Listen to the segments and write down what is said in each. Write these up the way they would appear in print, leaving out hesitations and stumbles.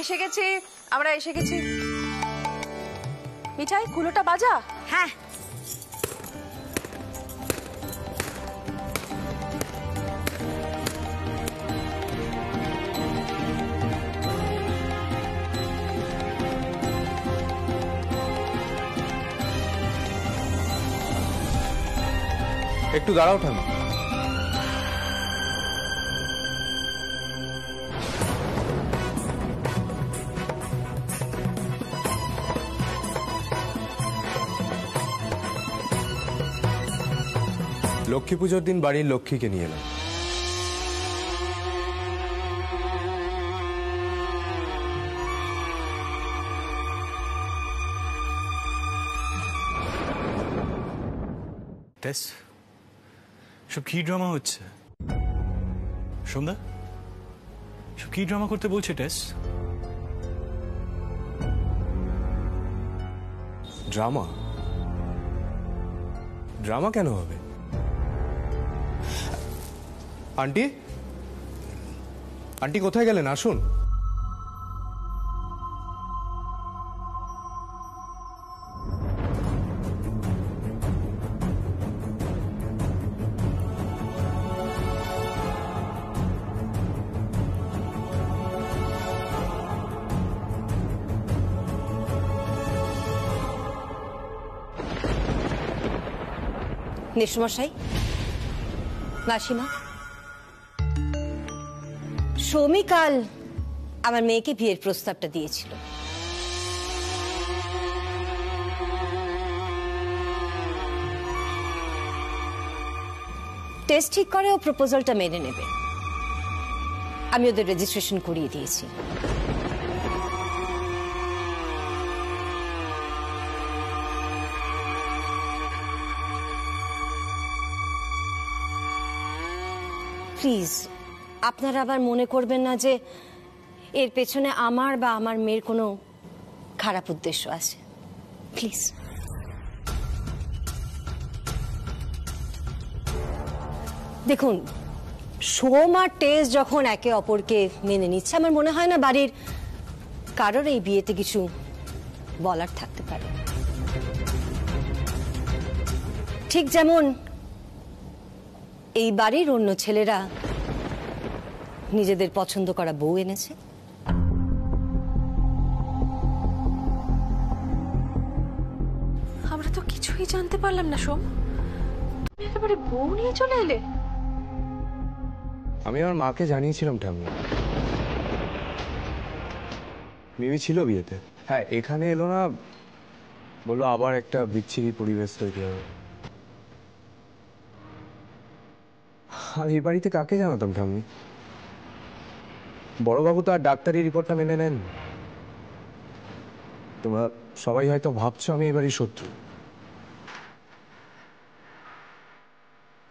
এসে গেছি, আমরা এসে গেছি। মিঠাই কুলোটা বাজা। হ্যাঁ একটু দাঁড়াও ঠাম্মি। লক্ষ্মী পুজোর দিন বাড়ির লক্ষ্মীকে নিয়ে এলাম। টেস, সব কি ড্রামা হচ্ছে? সন্ধ্যা, সব কি ড্রামা করতে বলছে টেস? ড্রামা? ড্রামা কেন হবে? আন্টি, আন্টি কোথায় গেলেন? আসুন। নেসমশাই, মাসিমা, সৌমি কাল আমার মেয়েকে বিয়ের প্রস্তাবটা দিয়েছিল। টেস্ট ঠিক করে ও প্রপোজালটা মেনে নেবে। আমি ওদের রেজিস্ট্রেশন করিয়ে দিয়েছি। প্লিজ আপনারা আবার মনে করবেন না যে এর পেছনে আমার বা আমার মেয়ের কোনো খারাপ উদ্দেশ্য আছে, প্লিজ। দেখুন, সোম আর টেস যখন একে অপরকে মেনে নিচ্ছে, আমার মনে হয় না বাড়ির কারোর এই বিয়েতে কিছু বলার থাকতে পারে। ঠিক যেমন এই বাড়ির অন্য ছেলেরা নিজেদের পছন্দ করা বউ এনেছে। আমরা তো কিছুই জানতে পারলাম না সোম, তুমি একেবারে বউ নিয়ে চলে এলে। আমি আমার মাকে জানিয়েছিলাম ঠাম্মি। মিমি ছিল বিয়েতে। হ্যাঁ, এখানে এলো না, বললো আবার একটা বিচ্ছিরি পরিবেশ তৈরি হবে। আর এই বাড়িতে কাকে জানাতাম ঠাম্মি? বড়বাবু তো আর ডাক্তারি রিপোর্টটা মেনে নেন। তোমরা সবাই হয়তো ভাবছো আমি এই বাড়ির শত্রু,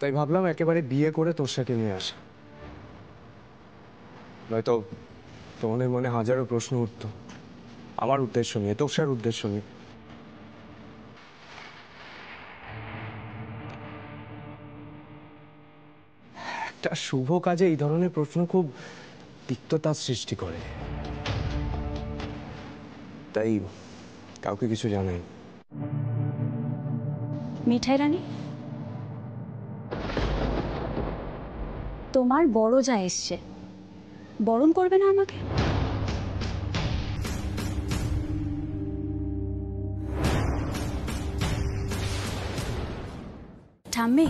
তাই ভাবলাম একেবারে বিয়ে করে তোর সাথে নিয়ে আসা। নয়তো তোমাদের মনে হাজারো প্রশ্ন উঠতো আমার উদ্দেশ্য নিয়ে, তোষার উদ্দেশ্য নিয়ে। একটা শুভ কাজে এই ধরনের প্রশ্ন খুব তিক্ততার সৃষ্টি করে, তাই কাউকে কিছু জানাই। মিঠাই রানী, তোমার বড় যা এসছে, বরণ করবে না আমাকে? ঠাম্মি,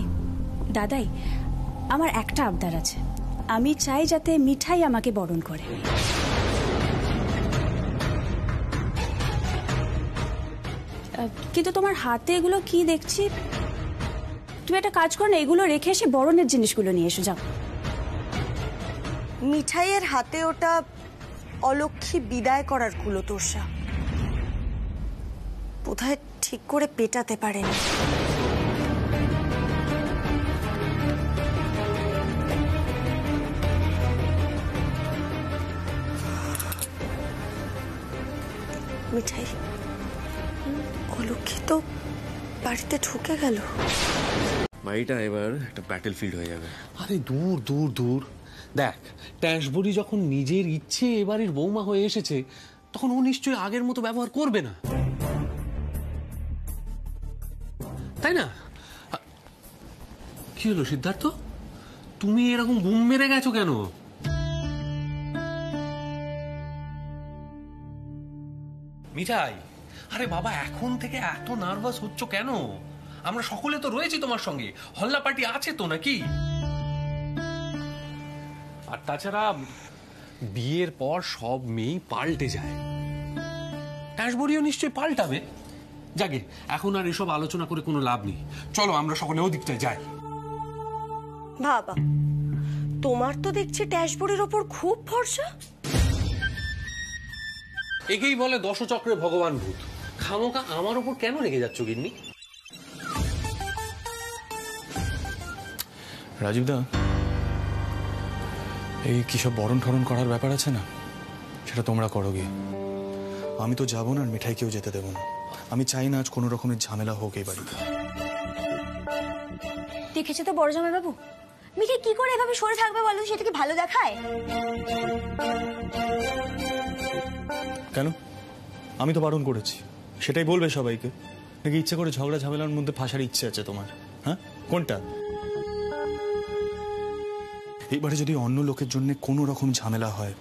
দাদাই, আমার একটা আবদার আছে। আমি চাই যাতে মিঠাই আমাকে বরণ করে। কিন্তু তোমার হাতে এগুলো কি দেখছি? তুমি একটা কাজ করো না, এগুলো রেখে এসে বরণের জিনিসগুলো নিয়ে এসো, যাও। মিঠাইয়ের হাতে ওটা অলক্ষ্মী বিদায় করার কুলো তোষা, বোধহয় ঠিক করে পেটাতে পারেনি। মিঠাই, অলক্ষ্মী তো বাড়িতে ঢুকে গেল। বাড়িটা এবার একটা ব্যাটেল ফিল্ড হয়ে যাবে। আরে দূর দূর দূর, দেখ, ট্যাঁশবুড়ি যখন নিজের ইচ্ছে এবারের বৌমা হয়ে এসেছে, তখন ও নিশ্চয়ই আগের মতো ব্যবহার করবে না, তাই না? কি হলো সিদ্ধার্থ, তুমি এরকম ঘুম মেরে গেছো কেন? মিঠাই, আরে বাবা, এখন থেকে এত নার্ভাস হচ্ছ কেন? আমরা সকলে তো রয়েছি তোমার সঙ্গে, হল্লা পার্টি আছে তো নাকি? আর তাছাড়া বিয়ের পর সব মেয়েই পাল্টে যায়, ট্যাঁশবুড়িও নিশ্চয়ই পাল্টাবে। যাকে এখন আর এসব আলোচনা করে কোনো লাভ নেই, চলো আমরা সকলে ওদিকটায় যাই। বাবা, তোমার তো দেখছি ড্যাশবোর্ডের ওপর খুব ভরসা। একেই বলে দশচক্রে ভগবান ভূত। খামোকা আমার ওপর কেন রেগে যাচ্ছ গিন্নি? রাজীবদা, এই কিসব বরণ ঠরণ করার ব্যাপার আছে না, সেটা তোমরা করো গিয়ে। আমি তো যাবো না, আর মিঠাইকেও যেতে দেবো না। আমি চাই না আজ কোনো রকমের ঝামেলা হোক এই বাড়িতে। দেখেছো তো বড় জামাই বাবু, মিঠাই কি করে এভাবে সরে থাকবে বলো? সেটা কি ভালো দেখায়? কেন? আমি তো বারণ করেছি, সেটাই বলবে সবাইকে। নাকি ইচ্ছে করে ঝগড়া ঝামেলার মধ্যে ফাঁসার ইচ্ছে আছে তোমার? হ্যাঁ, কোনটা? এইবারে যদি অন্য লোকের জন্য কোনো রকম ঝামেলা হয়,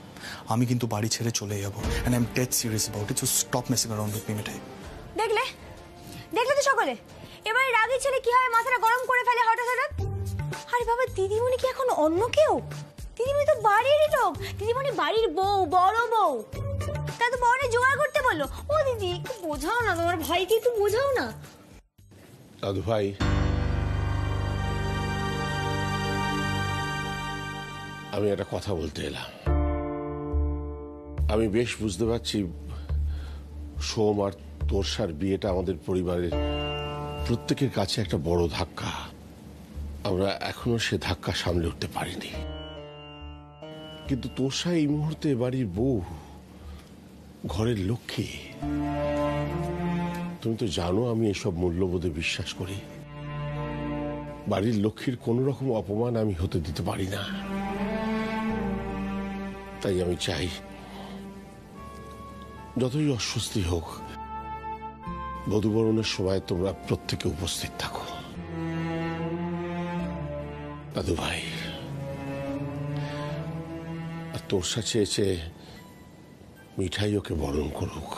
আমি কিন্তু বাড়ি ছেড়ে চলে যাবো। and I'm dead serious about it, so stop messing around with me, মিঠাই। দেখলে দেখলে তো সকলে, এবারে রাগী ছেলে কি হয়, মাথাটা গরম করে ফেলে হঠাৎ হঠাৎ। আরে বাবা, দিদিমণি কি এখন অন্য কেউ? দিদিমণি তো বাড়িরই লোক, দিদিমণি বাড়ির বউ, বড় বউ। তা তো বউরে জোগাড় করতে বললো। ও দিদি, একটু বোঝাও না, তোমার ভাইকে একটু বোঝাও না। দাদু ভাই, আমি একটা কথা বলতে এলাম। আমি বেশ বুঝতে পারছি সোম আর তোরসার বিয়েটা আমাদের পরিবারের প্রত্যেকের কাছে একটা বড় ধাক্কা। আমরা এখনো সে ধাক্কা সামলে উঠতে পারিনি, কিন্তু তোরসা এই মুহূর্তে বাড়ির বউ, ঘরের লক্ষ্মী। তুমি তো জানো আমি এসব মূল্যবোধে বিশ্বাস করি। বাড়ির লক্ষ্মীর কোন রকম অপমান আমি হতে দিতে পারি না। তাই আমি চাই যতই অস্বস্তি হোক, বধূবরণের সময় তোমরা প্রত্যেকে উপস্থিত থাকো। দাদু ভাই, আর তোরসা চেয়েছে মিঠাই ওকে বরণ করুক।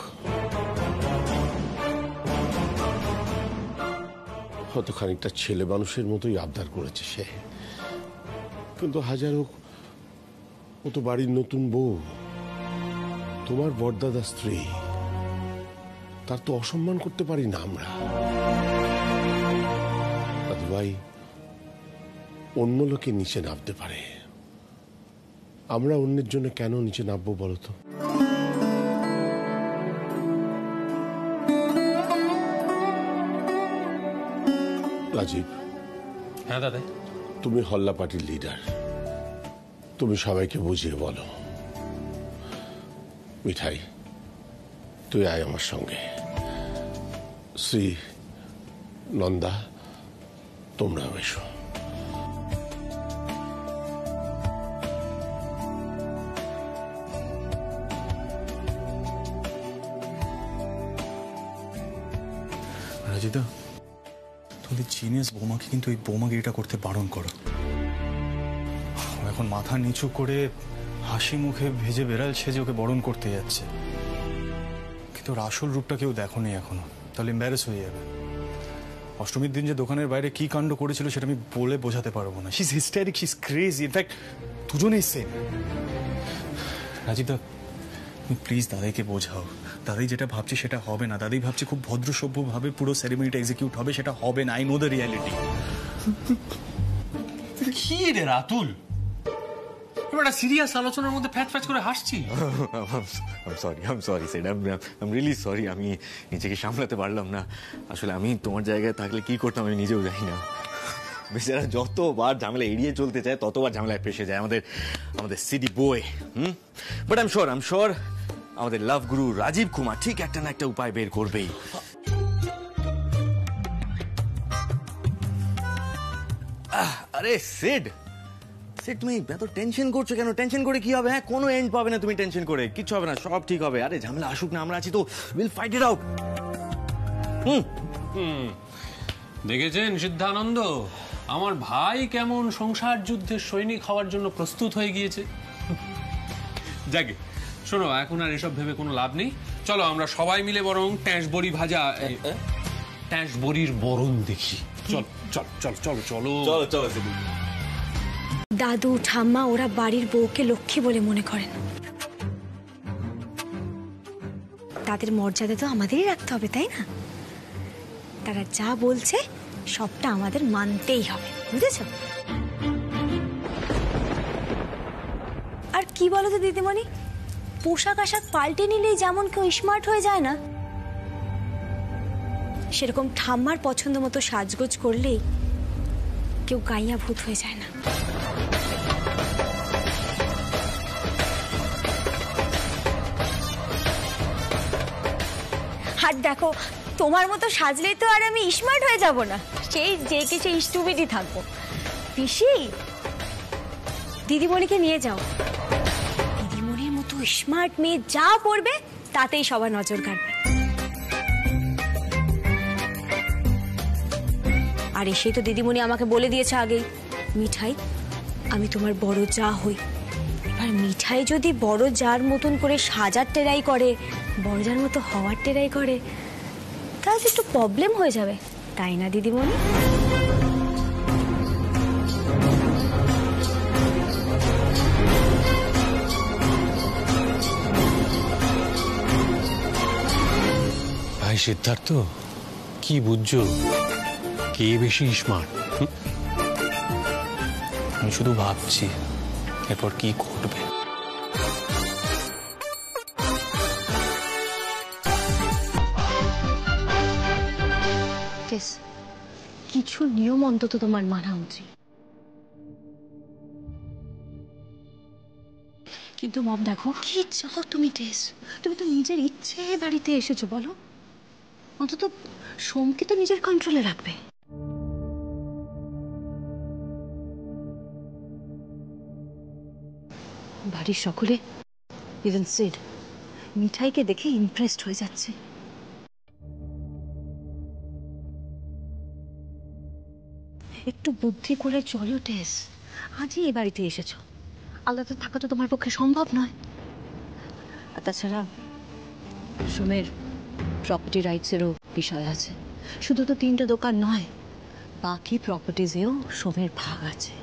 হয়তো খানিকটা ছেলে মানুষের মতোই আবদার করেছে সে, কিন্তু হাজার হোক ও তো বাড়ির নতুন বউ, তোমার বড়দাদা স্ত্রী, তার তো অসম্মান করতে পারি না আমরা। দাদু ভাই, অন্য লোকে নিচে নামতে পারে, আমরা অন্যের জন্য কেন নিচে নামবো বলতো? রাজীব। হ্যাঁ দাদা। তুমি হল্লা পার্টির লিডার, তুমি সবাইকে বুঝিয়ে বলো। মিঠাই, তুই আয় আমার সঙ্গে। শ্রী, নন্দা, তোমরাও এসো। রাজিদা, তোমাদের জিনিয়াস বৌমাকে কিন্তু এই বৌমাগিরিটা করতে বারণ করো। এখন মাথা নিচু করে হাসি মুখে ভেজে বেড়াল সেজে ওকে বরণ করতে যাচ্ছে, কিন্তু ওর আসল রূপটা কেউ দেখোনি এখনো, তাহলে এম্বারেস হয়ে যাবে। অষ্টমীর দিন যে দোকানের বাইরে কি কাণ্ড করেছিল সেটা আমি বলে বোঝাতে পারবো না। She is hysteric, she is crazy, in fact দুজনেই সেম। রাজিদা, তুমি প্লিজ দাদাইকে বোঝাও। দাদাই যেটা ভাবছি সেটা হবে না। দাদাই ভাবছি খুব ভদ্র সভ্য ভাবে পুরো সেরেমনিটা এক্সিকিউট হবে, সেটা হবে না। I know the reality. কি রে রাতুল, একটা সিরিয়াস আলোচনার মধ্যে ফ্যাচ ফ্যাচ করে হাসছি। I'm sorry, Sid. I'm really sorry. আমি নিজেকে সামলাতে পারলাম না। আসলে আমি তোমার জায়গায় থাকলে কি করতাম আমি নিজেও জানি না। বেচারা যতবার ঝামেলা এড়িয়ে চলতে চায় ততবার ঝামেলায় ফেসে যায় আমাদের city boy. But I am sure আমাদের লাভ গুরু রাজীব কুমার ঠিক একটা না একটা উপায় বের করবেই। আরে সিড, সে তুমি এত টেনশন করছো কেন? টেনশন করে কি হবে? হ্যাঁ, কোনো এন্ড পাবে না তুমি টেনশন করে, কিচ্ছু হবে না, সব ঠিক হবে। আরে ঝামেলা আসুক না, আমরা আছি তো, উইল ফাইট ইট আউট। দেখেছেন সিদ্ধানন্দ, আমার ভাই কেমন সংসার যুদ্ধের সৈনিক হওয়ার জন্য প্রস্তুত হয়ে গিয়েছে। যাকে শোনো, এখন আর এসব ভেবে কোনো লাভ নেই। চলো আমরা সবাই মিলে বরং ট্যাঁশ বড়ি ভাজা, ট্যাঁশ বড়ির বরণ দেখি। চল চল চল চলো চলো চলো চলো। দাদু ঠাম্মা ওরা বাড়ির বউকে লক্ষ্মী বলে মনে করেন। তাদের মর্যাদা তো আমাদেরই রাখতে হবে, তাই না? তারা যা বলছে সবটা আমাদের মানতেই হবে, বুঝেছ? আর কি বলো তো দিদিমণি, পোশাক আশাক পাল্টে নিলেই যেমন কেউ স্মার্ট হয়ে যায় না, সেরকম ঠাম্মার পছন্দ মতো সাজগোজ করলেই কেউ গাইয়া ভূত হয়ে যায় না। আর দেখো, তোমার মতো সাজলেই তো আর আমি স্মার্ট হয়ে যাব না, সেই যে কে সেই স্টুপিডই থাকবো। পিসি, দিদিমণিকে নিয়ে যাও। দিদিমণির মতো স্মার্ট মেয়ে যা পড়বে তাতেই সবার নজর কাড়বে। আর এসেই তো দিদিমণি আমাকে বলে দিয়েছে আগেই, মিঠাই আমি তোমার বড় যা হই। আর মিঠাই যদি বড় যার মতন করে সাজার টেরাই করে, বড় যার মতো হওয়ার টেরাই করে, তাহলে একটু প্রবলেম হয়ে যাবে, তাই না দিদিমণি? ভাই সিদ্ধার্থ, কি বুঝছো? কে বেশি স্মার্ট? আমি শুধু ভাবছি এরপর কি ঘটবে। কিছু নিয়ম অন্তত তোমার মানা উচিত। কিন্তু মম দেখো, কি চাও তুমি টেস? তুমি তো নিজের ইচ্ছে বাড়িতে এসেছো, বলো অন্তত সোমকে তো নিজের কন্ট্রোলে রাখবে। বাড়ির সকলে, ইভেন সিড, মিঠাইকে দেখে ইমপ্রেসড হয়ে যাচ্ছে। একটু বুদ্ধি করে চলো টেস, আজই এ বাড়িতে এসেছো, আলাদা থাকা তো তোমার পক্ষে সম্ভব নয়। আর তাছাড়া সোমের প্রপার্টি রাইটসেরও বিষয় আছে। শুধু তো 3টে দোকান নয়, বাকি প্রপার্টিজেও সোমের ভাগ আছে।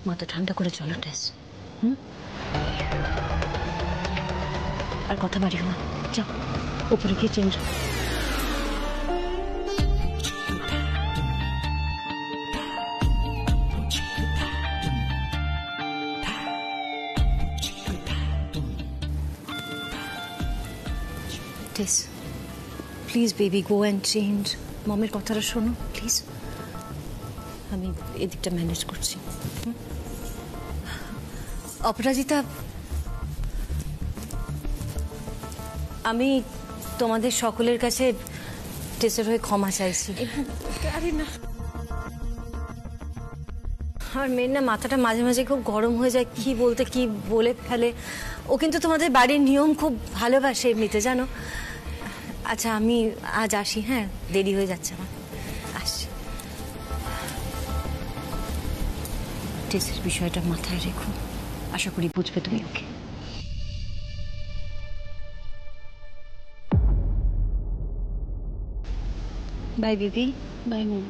মাথা ঠান্ডা করে চলো টেস। আর কথা বাড়িও না, যাও উপরে গিয়ে change. Tess please baby, go and change. মমের কথাটা শোনো প্লিজ, আমি এদিকটা ম্যানেজ করছি। অপরাজিতা, আমি তোমাদের সকলের কাছে টেসের হয়ে ক্ষমা চাইছি। আরে না, আমার মেয়ের না মাথাটা মাঝে মাঝে খুব গরম হয়ে যায়, কি বলতে কি বলে ফেলে। ও কিন্তু তোমাদের বাড়ির নিয়ম খুব ভালোবাসে এমনিতে, জানো। আচ্ছা আমি আজ আসি, হ্যাঁ, দেরি হয়ে যাচ্ছে আমার, আসছি। টেসের বিষয়টা মাথায় রেখো, আশা করি বুঝবে তুমি ওকে। Bye baby, bye mom,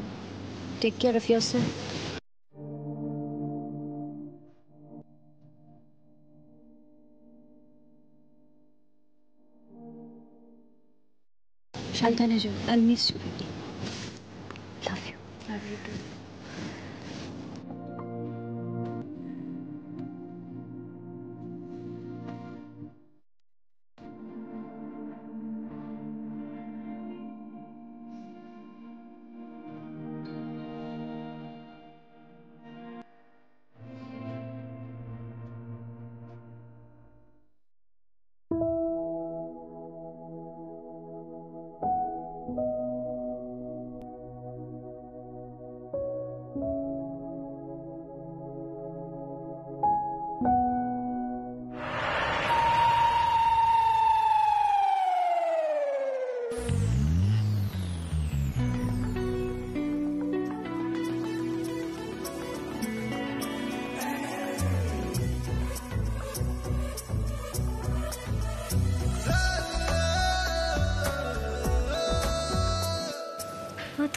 take care of yourself. সাবধানে যাও। I'll miss you, baby. Love you. Love you too.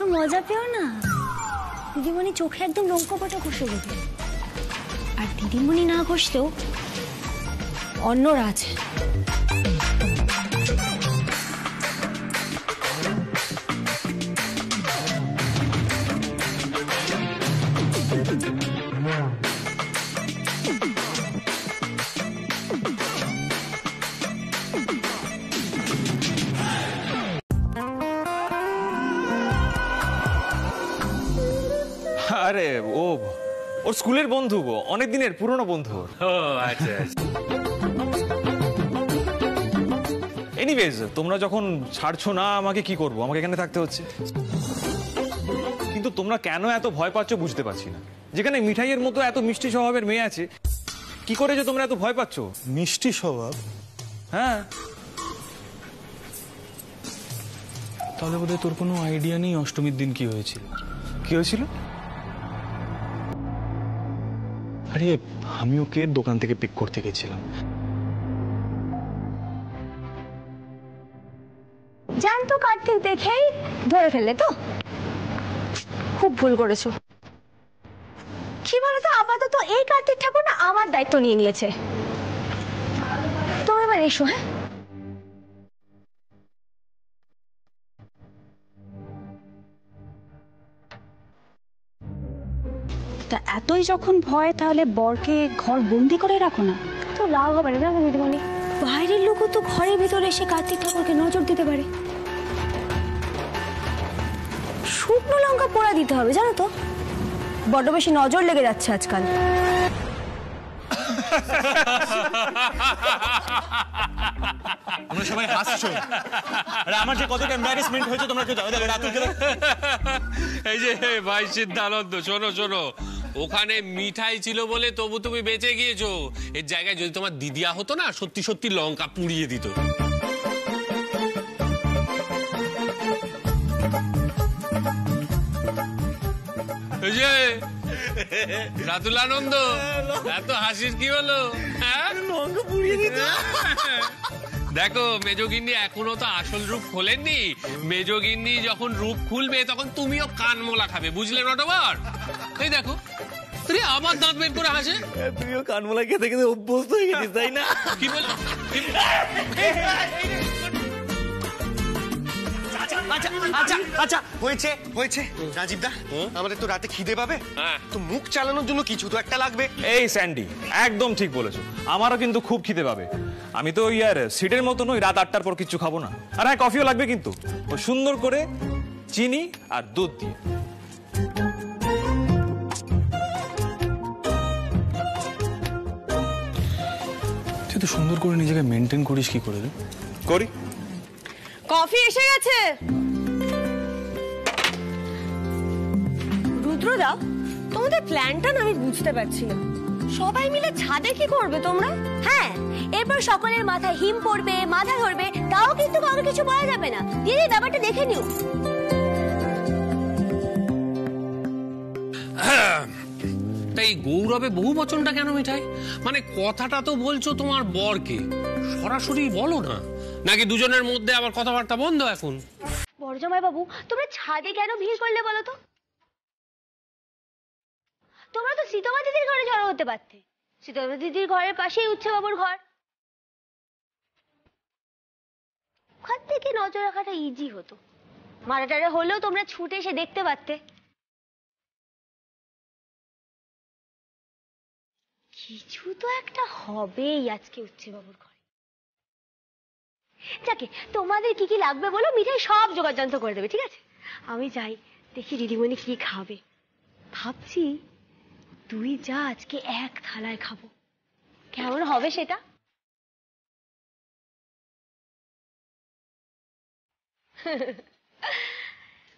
একটু মজা পেও না। দিদিমণি চোখে একদম লঙ্কাপটা ঘষে দেবে, আর দিদিমণি না ঘষতেও অন্যরা আছে। আরে ও ওর স্কুলের বন্ধু, অনেক দিনের পুরনো বন্ধু। ও আচ্ছা। এনিওয়েজ, তোমরা যখন ছাড়ছো না আমাকে, কি করবো, আমাকে এখানে থাকতে হচ্ছে। কিন্তু তোমরা কেন এত ভয় পাচ্ছ বুঝতে পারছি না। যেখানে মিঠাইয়ের মতো এত মিষ্টি স্বভাবের মেয়ে আছে, কি করে যে তোমরা এত ভয় পাচ্ছ? মিষ্টি স্বভাব? হ্যাঁ। তাহলে বোধহয় তোর কোনো আইডিয়া নেই অষ্টমীর দিন কি হয়েছিল। কি হয়েছিল? আরে আমি ওকে দোকান থেকে পিক করতে গেছিলাম। জানতো কার্তিক দেখেই ধরে ফেললে তো? খুব ভুল করেছো। কি বলতো, আপাতত এই কার্তিক ঠাকুর না আমার দায়িত্ব নিয়ে নিয়েছে। তোমরা এবার এসো। হ্যাঁ, তা এতই যখন ভয়, তাহলে বরকে ঘর বন্দি করে রাখো না। তো রাগ হবে না দিদিমণি, বাইরের লোকও তো ঘরের ভিতরে এসে কার্তিক ঠাকুরকে নজর দিতে পারে। শুকনো লঙ্কা পোড়া দিতে হবে, জানো তো? বড্ড বেশি নজর লেগে যাচ্ছে আজকাল। আমরা সবাই হাসছো, আরে আমার যে কতটা এমবারাসমেন্ট হয়েছে তোমরা কেউ জানো? এই যে ভাই সিদ্ধানন্দ, শোনো শোনো, ওখানে মিঠাই ছিল বলে তবু তুমি বেঁচে গিয়েছো। এর জায়গায় যদি তোমার দিদিয়া হতো না, সত্যি সত্যি লঙ্কা পুড়িয়ে দিত। এই যে রাতুলানন্দ, এত হাসির কি হলো? লঙ্কা পুড়িয়ে দিত। দেখো, মেজগিন্নি এখনো তো আসল রূপ খোলেননি। মেজগিন্নি যখন রূপ খুলবে তখন তুমিও কানমোলা খাবে, বুঝলে নটবর? এই দেখো, আমার দাঁত বের করে হাসে। তুইও কানমোলা খেতে খেতে অভ্যস্ত হয়ে গেছিস, তাই না? কি বল? আচ্ছা হয়েছে হয়েছে। রাজীব দা, আমাদের তো রাতে খিদে পাবে, তো মুখ চালানোর জন্য কিছু তো একটা লাগবে। এই স্যান্ডি, একদম ঠিক বলেছো। আমারও কিন্তু খুব খিদে পাবে। আমি তো ইয়ার সিটের মতো নই, রাত 8টার পর কিচ্ছু খাবো না। আর হ্যাঁ, কফিও লাগবে, কিন্তু ও সুন্দর করে চিনি আর দুধ দিয়ে। তুই তো সুন্দর করে নিজেকে মেনটেন করিস কি করে? করি। কফি এসে গেছে। রুদ্রদা, তোমাদের প্ল্যানটা না আমি বুঝতে পারছি না। সবাই মিলে ছাদে কি করবে তোমরা? হ্যাঁ, এরপর সকলের মাথায় হিম পড়বে, মাথা ধরবে, তাও কিন্তু কারো কিছু বলা যাবে না। দিদি, ব্যাপারটা দেখে নিও। তাই গৌরবে বহু বচনটা কেন মিঠাই? মানে কথাটা তো বলছো তোমার বরকে, সরাসরি বলো না, নাকি দুজনের মধ্যে আবার কথাবার্তা বন্ধ এখন? বড় জামাই বাবু, তোমরা ছাদে কেন ভিড় করলে বলো তো? তোমরা তো সীতামা দিদির ঘরে জড়ো হতে পারতে। সীতামা দিদির ঘরের পাশেই উচ্ছে বাবুর ঘর। ওখান থেকে নজর রাখাটা ইজি হতো। মারাটারে হলেও তোমরা ছুটে এসে দেখতে পারতে। কিছু তো একটা হবেই আজকে উচ্ছে বাবুর ঘরে। যাকে, তোমাদের কি কি লাগবে বলো, মিঠাই সব জোগাড় যন্ত্র করে দেবে, ঠিক আছে? আমি যাই, দেখি দিদিমণি কি খাবে। ভাবছি তুই যা, আজকে এক থালায় খাবো। কেমন হবে সেটা?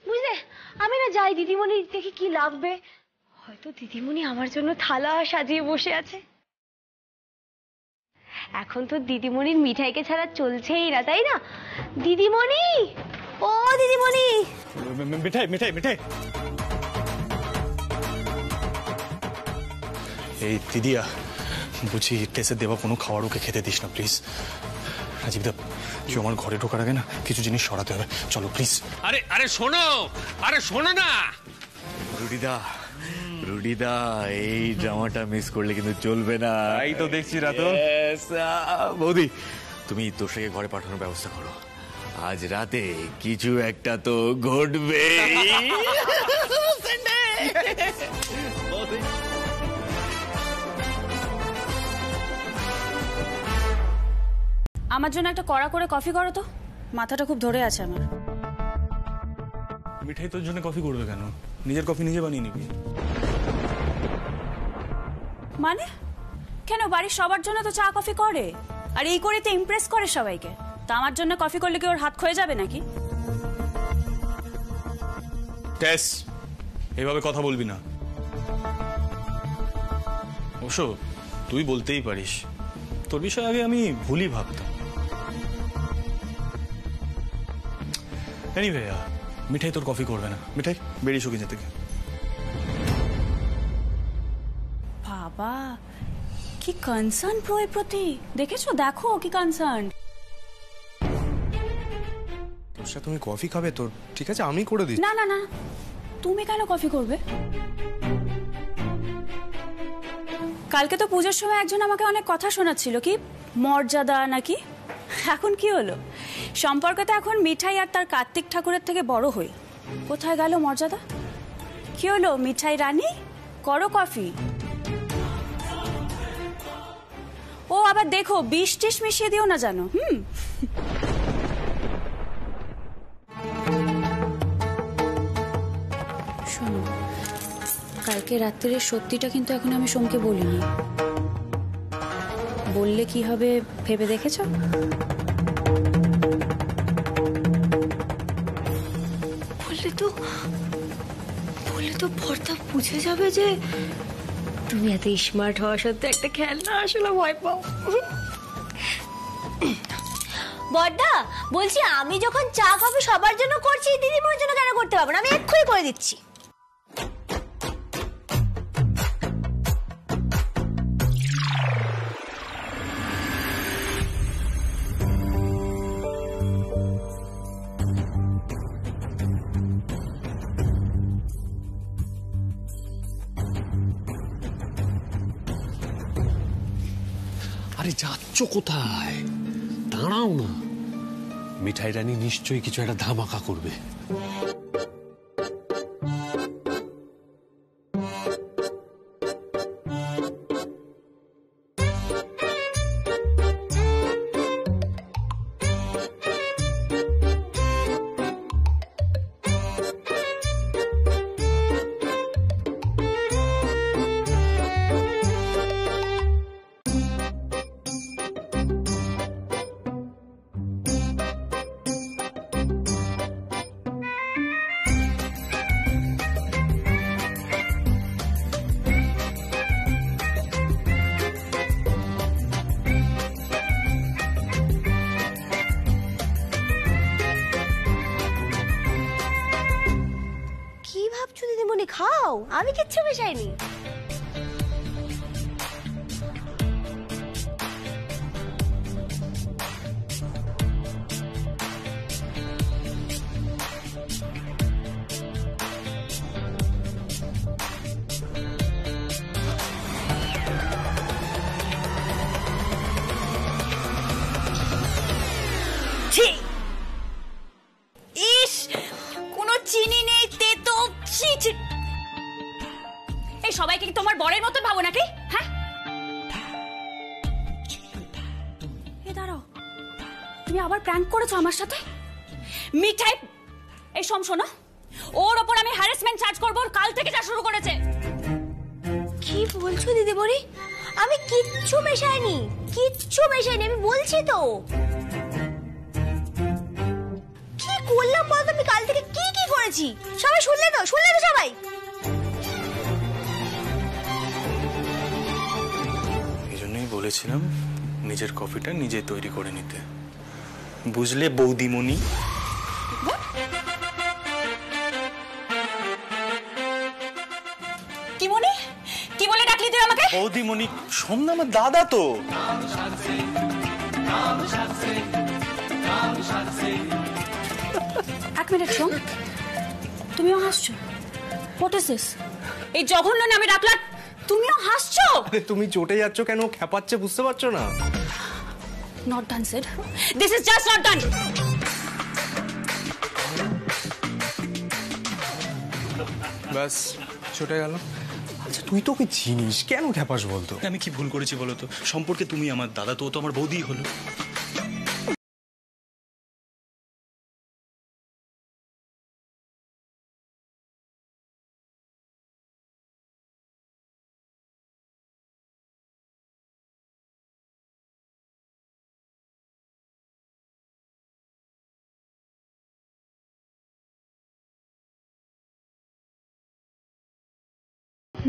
বুঝলে, আমি না যাই, দিদিমণি দেখি কি লাগবে। হয়তো দিদিমণি আমার জন্য থালা সাজিয়ে বসে আছে। এখন তো দিদিমণির মিঠাইকে ছাড়া চলছেই না, তাই না? দিদিমণি, ও দিদিমণি। মিঠাই মিঠাই মিঠাই। এই দিদিয়া, বুঝি টেসে দেওয়া কোনো খাবার ওকে খেতে দিস না প্লিজ। রাজীব দা, কেউ আমার ঘরে ঢোকার আগে না কিছু জিনিস সরাতে হবে, চলো প্লিজ। আরে শোনো না রুডিদা, এই ড্রামাটা মিস করলে কিন্তু চলবে না। এই তো দেখছি রাতো। বৌদি, তুমি তোষাকে ঘরে পাঠানোর ব্যবস্থা করো, আজ রাতে কিছু একটা তো ঘটবে। আমার জন্য একটা কড়া করে কফি করো তো, মাথাটা খুব ধরে আছে আমার। মিঠাই তোর জন্য কফি করবে কেন? নিজের কফি নিজে বানিয়ে নিবি। মানে কেন? বাড়ির সবার জন্য তো চা কফি করে, আর এই করে তো ইমপ্রেস করে সবাইকে। তা আমার জন্য কফি করলে কি ওর হাত ক্ষয়ে যাবে নাকি? টেস, এইভাবে কথা বলবি না। অবশ্য তুই বলতেই পারিস, তোর বিষয়ে আগে আমি ভুলই ভাবতাম। এনিওয়ে, মিঠাই তোর কফি করবে না। মিঠাই, বেরিয়ে কিচেন থেকে। বাবা, কি কনসার্ন প্রোর প্রতি, দেখেছো? দেখো কি কনসার্ন। তোর সাথে তুমি কফি খাবে তো ঠিক আছে, আমি করে দিচ্ছি। না না না, তুমি কেন কফি করবে? কালকে তো পুজোর সময় একজন আমাকে অনেক কথা শোনাচ্ছিল, কি মর্যাদা নাকি। এখন কি হলো? সম্পর্ক তো এখন মিঠাই আর তার কার্তিক ঠাকুরের থেকে বড় হই। কোথায় গেল মর্যাদা? কি হলো মিঠাই রানী, করো কফি। ও আবার দেখো, বিষ টিস মিশিয়ে দিও না জানো। শোনো, কালকে রাত্রির সত্যিটা কিন্তু এখন আমি সোমকে বলিনি। বললে কি হবে ভেবে দেখেছো? বললে তো ভর্তা বুঝে যাবে যে তুমি এত স্মার্ট হওয়া সত্ত্বেও একটা খেলনা আসলে ভয় পাও। বড়দা, বলছি আমি যখন চা কফি সবার জন্য করছি, দিদিমণির জন্য কেন করতে পারবো না? আমি এক্ষুনি করে দিচ্ছি। আরে যাচ্ছ কোথায়? দাঁড়াও না, মিঠাই রানী নিশ্চয়ই কিছু একটা ধামাকা করবে। খাও, আমি কিচ্ছু মিশাইনি। ইস, কোনো চিনি নেই, তেতো। এই সবাইকে কি তোমার বরের মতো ভাবো নাকি? হ্যাঁ, এই দাঁড়াও, তুমি আবার প্র্যাঙ্ক করেছো আমার সাথে। মিঠাই, এই শোনো, ওর ওপর আমি হ্যারাসমেন্ট চার্জ করবো। কাল থেকে যা শুরু করেছে। কি বলছো দিদিমণি? আমি কিচ্ছু মেশাইনি, আমি বলছি তো। কি করলাম বলতো? আমি কাল থেকে কি কি করেছি সবাই শুনলে তো সবাই। এই জন্যই বলেছিলাম নিজের কফিটা নিজে তৈরি করে নিতে, বুঝলে বৌদিমণি? কি মনি, কি বলে ডাকলি তুই আমাকে? বৌদিমণি। সোমনা আমার দাদা তো। এক মিনিট শোন, তুমিও হাসছো? What is this? এই জঘন্য নামে ডাকলা তুমিও হাসছো? আরে তুমি চটে যাচ্ছ কেন? খেপাচ্ছে, বুঝতে পারছো না? Not done, Sid. This is just not done. ব্যাস চটে গেল। আচ্ছা তুই তো ওকে চিনিস, কেন খেপাস বলতো? আমি কি ভুল করেছি বলো তো? সম্পর্কে তুমি আমার দাদা, তো ও তো আমার বৌদি হলো।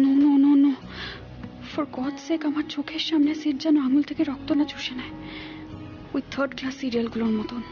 No no no no, for God sake আমার চোখের সামনে সিট যেন আঙুল থেকে রক্ত না চুষে নেয়, ওই থার্ড ক্লাস সিরিয়ালগুলোর মতন।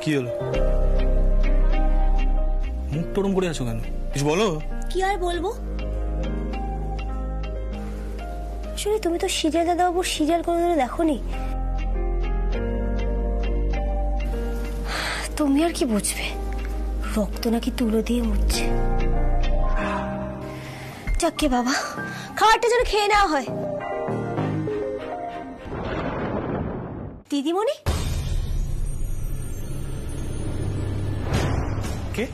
কি হলো? মুখ টরম করে আছো কেন? কিছু বলো। কি আর বলবো, আসলে তুমি তো সিরিয়াল দাদাবাবু সিরিয়াল কোনোদিনও দেখোনি, তুমি আর কি বুঝবে, রক্ত নাকি তুলো দিয়ে মুছছে। যাকে বাবা, খাবারটা যেন খেয়ে নেওয়া হয়। দিদিমণি কে?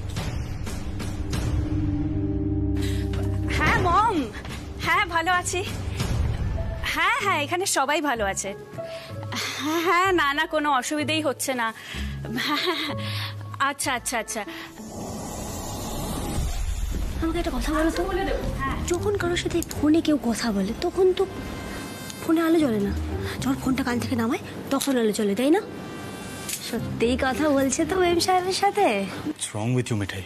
হ্যাঁ মম, হ্যাঁ ভালো আছি। হ্যাঁ হ্যাঁ এখানে সবাই ভালো আছে। হ্যাঁ হ্যাঁ না না কোনো অসুবিধেই হচ্ছে না। আচ্ছা আচ্ছা আচ্ছা, আমাকে একটা কথা বলো তো, যখন কারোর সাথে ফোনে কেউ কথা বলে তখন তো ফোনে আলো জ্বলে না, যখন ফোনটা কান থেকে নামায় তখন আলো জ্বলে, তাই না? সত্যিই কথা বলছে তো মেম সাহেবের সাথে। What's wrong with you, মিঠাই?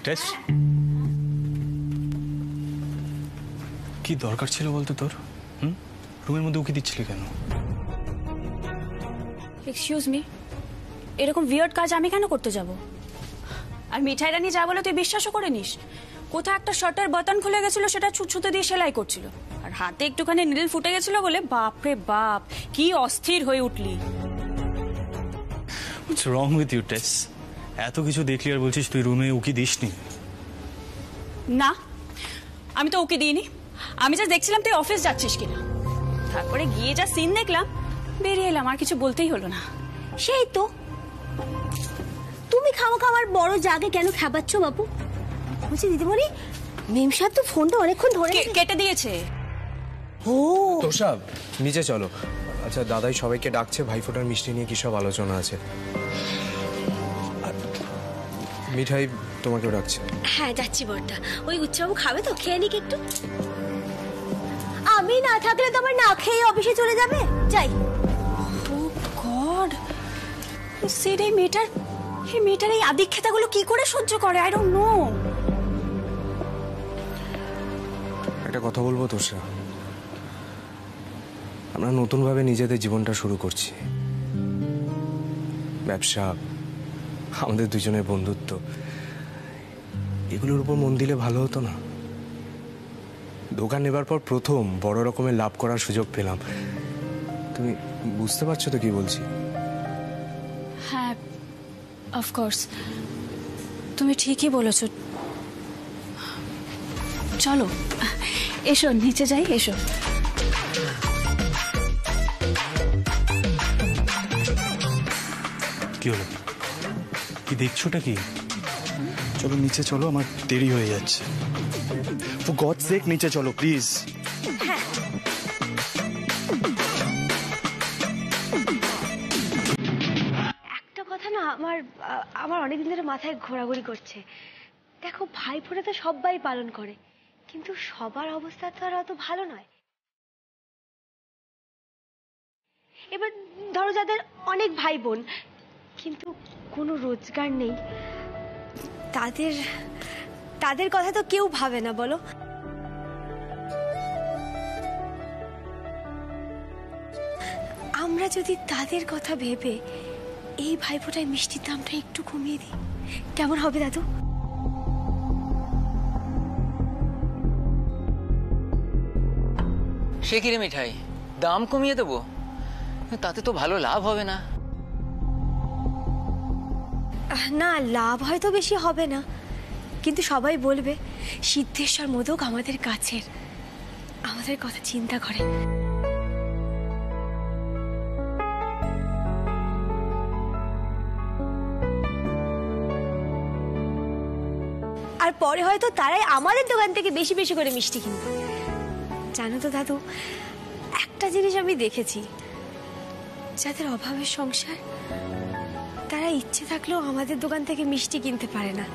টেস, কি দরকার ছিল বলতো তোর? রুমের মধ্যে উকি দিচ্ছিলি কেন? এক্সকিউজ মি, এরকম উইয়ার্ড কাজ আমি কেন করতে যাব? আর মিঠাই রানী যা বলে তুই বিশ্বাসও করে নিস। কোথাও একটা শার্টের বাটন খুলে গেছিল, সেটা ছুঁচোতে দিয়ে সেলাই করছিল, আর হাতে একটুখানি নিডল ফুটে গেছিল বলে বাপরে বাপ কি অস্থির হয়ে উঠলি। What's wrong with you, টেস? এত কিছু দেখলি আর বলছিস তুই রুমে উকি দিসনি? না, আমি তো উকি দিইনি, আমি যা দেখছিলাম তুই অফিস যাচ্ছিস কিনা, তারপরে গিয়ে যা সিন দেখলাম বেরিয়ে এলাম, আর কিছু বলতেই হলো না। সেই তো, তুমি খাওয়া খাওয়ার বড় জাগে কেন খাবাচ্ছ বাবু? বলছি দিদিমণি, মেম সাহেব তো ফোনটা অনেকক্ষণ ধরে কেটে দিয়েছে। ও তোষা নিচে চলো। আচ্ছা দাদাই সবাইকে ডাকছে, ভাইফোঁটার মিষ্টি নিয়ে কি সব আলোচনা আছে। মিঠাই তোমাকেও ডাকছে। হ্যাঁ যাচ্ছি বড়টা, ওই উচ্চবাবু খাবে তো, খেয়ে নিক একটু। আমি না থাকলে তো আমার না খেয়ে অফিসে চলে যাবে, যাই। ও গড, এই মেয়েটার এই আদিক্ষেতাগুলো কি করে সহ্য করে, আই ডোন্ট নো। একটা কথা বলবো তোষা, আমরা নতুনভাবে নিজেদের জীবনটা শুরু করছি। ব্যবসা, আমাদের দুজনের বন্ধুত্ব, এগুলোর উপর মন দিলে ভালো হতো না? দোকান নেবার পর প্রথম বড় রকমের লাভ করার সুযোগ পেলাম। তুমি বুঝতে পারছো তো কি বলছি? হ্যাঁ, অফকোর্স তুমি ঠিকই বলেছো। চলো এসো, নিচে যাই, এসো। কি হলো? কি দেখছোটা কি? চলো নিচে চলো, আমার দেরি হয়ে যাচ্ছে। ফর গডস সেক নিচে চলো প্লিজ। একটা কথা না আমার অনেকদিন ধরে মাথায় ঘোরাঘুরি করছে। দেখো, ভাইফোঁটা তো সবাই পালন করে, কিন্তু সবার অবস্থা তো আর অত ভালো নয়। এবার ধরো যাদের অনেক ভাই বোন কিন্তু কোনো রোজগার নেই, তাদের কথা তো কেউ ভাবে না, বলো? আমরা যদি তাদের কথা ভেবে এই ভাইফোঁটায় মিষ্টির দামটা একটু কমিয়ে দিই, কেমন হবে দাদু? সে কি রে মিঠাই, দাম কমিয়ে দেবো? তাতে তো ভালো লাভ হবে না। না, লাভ হয়তো বেশি হবে না, কিন্তু সবাই বলবে সিদ্ধেশ্বর মোদক আমাদের কাছের, আমাদের কথা চিন্তা করে। আর পরে হয়তো তারাই আমাদের দোকান থেকে বেশি বেশি করে মিষ্টি কিনবে। জানো তো দাদু, একটা জিনিস আমি দেখেছি, যাদের অভাবের সংসার তারা ইচ্ছে থাকলেও আমাদের দোকান থেকে মিষ্টি কিনতে পারে না।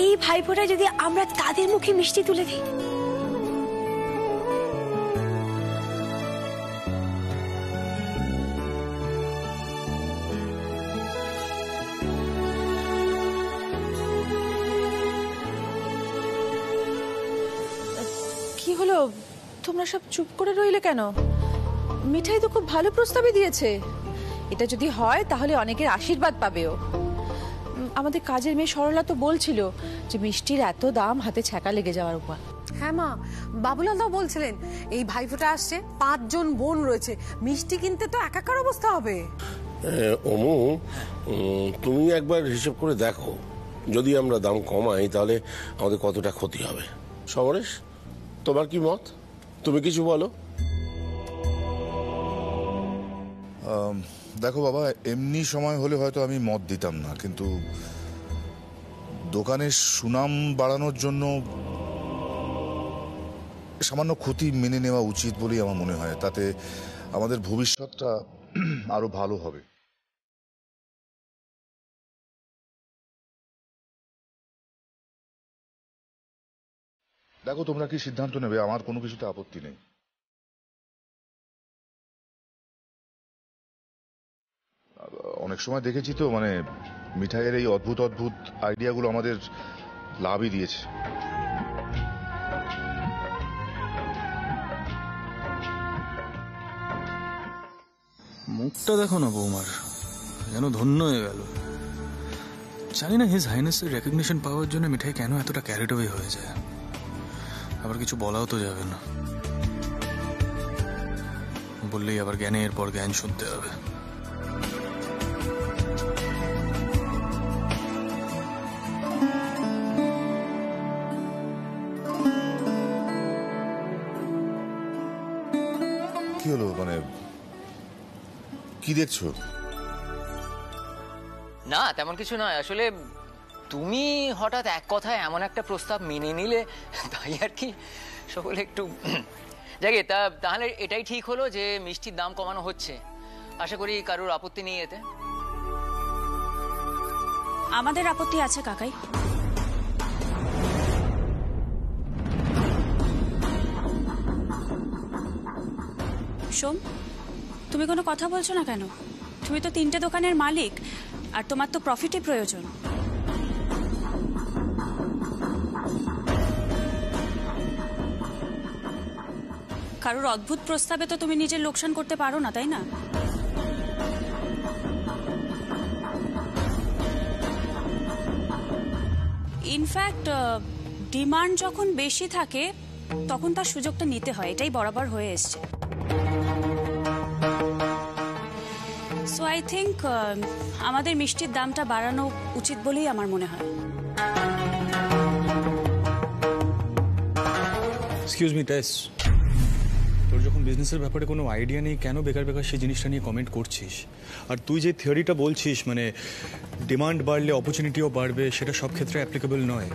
এই ভাইফোঁটা যদি আমরা তাদের মুখে মিষ্টি তুলে দিই, কি হলো, তোমরা সব চুপ করে রইলে কেন? মিঠাই তো খুব ভালো প্রস্তাবই দিয়েছে। এটা যদি হয় তাহলে অনেকের আশীর্বাদ পাবেও। আমাদের কাজের মেয়ে সরলা তো বলছিল যে মিষ্টির এত দাম, হাতে ছ্যাঁকা লেগে যাওয়ার উপর। হ্যাঁ মা, বাবুলালদাও বলছিলেন এই ভাইফোঁটা আসছে, 5 জন বোন রয়েছে, মিষ্টি কিনতে তো একাকার অবস্থা হবে। অমু, তুমি একবার হিসেব করে দেখো, যদি আমরা দাম কমাই তাহলে আমাদের কতটা ক্ষতি হবে। সমরেশ, তোমার কি মত? তুমি কিছু বলো। দেখো বাবা, এমনি সময় হলে হয়তো আমি মত দিতাম না, কিন্তু দোকানের সুনাম বাড়ানোর জন্য সামান্য ক্ষতি মেনে নেওয়া উচিত বলেই আমার মনে হয়। তাতে আমাদের ভবিষ্যৎটা আরো ভালো হবে। দেখো, তোমরা কি সিদ্ধান্ত নেবে, আমার কোনো কিছুতে আপত্তি নেই। অনেক সময় দেখেছি তো, মানে মিঠাইয়ের এই অদ্ভুত অদ্ভুত আইডিয়াগুলো আমাদের লাভই দিয়েছে। মুখটা দেখো না বৌমার, যেন ধন্য হয়ে গেল। জানি না হিজ হাইনেসের রেকগনিশন পাওয়ার জন্য মিঠাই কেন এতটা ক্যারিড অ্যাওয়ে হয়ে যায়। আবার কিছু বলাও তো যাবে না, বললেই আবার জ্ঞানের পর জ্ঞান শুনতে হবে। কি হলো, মানে কি দেখছো? না তেমন কিছু নয়, আসলে তুমি হঠাৎ এক কথায় এমন একটা প্রস্তাব মেনে নিলে, তাই আর কি সকলে একটু জাগে। তাহলে এটাই ঠিক হলো যে মিষ্টির দাম কমানো হচ্ছে। আশা করি কারোর আপত্তি নেই এতে। আমাদের আপত্তি আছে কাকাই। সোম, তুমি কোনো কথা বলছো না কেন? তুমি তো 3টে দোকানের মালিক, আর তোমার তো প্রফিটই প্রয়োজন। কারোর অদ্ভুত প্রস্তাবে তো তুমি নিজের লোকসান করতে পারো না, তাই না? ইনফ্যাক্ট ডিমান্ড যখন বেশি থাকে তখন তার সুযোগটা নিতে হয়, এটাই বরাবর হয়ে এসছে। সো আই থিঙ্ক আমাদের মিষ্টির দামটা বাড়ানো উচিত বলেই আমার মনে হয়। এক্সকিউজ মি টেস, তোর যখন বিজনেসের ব্যাপারে কোনো আইডিয়া নেই, কেন বেকার বেকার সেই জিনিসটা নিয়ে কমেন্ট করছিস? আর তুই যে থিওরিটা বলছিস মানে ডিমান্ড বাড়লে অপরচুনিটিও বাড়বে, সেটা সব ক্ষেত্রে অ্যাপ্লিকেবল নয়।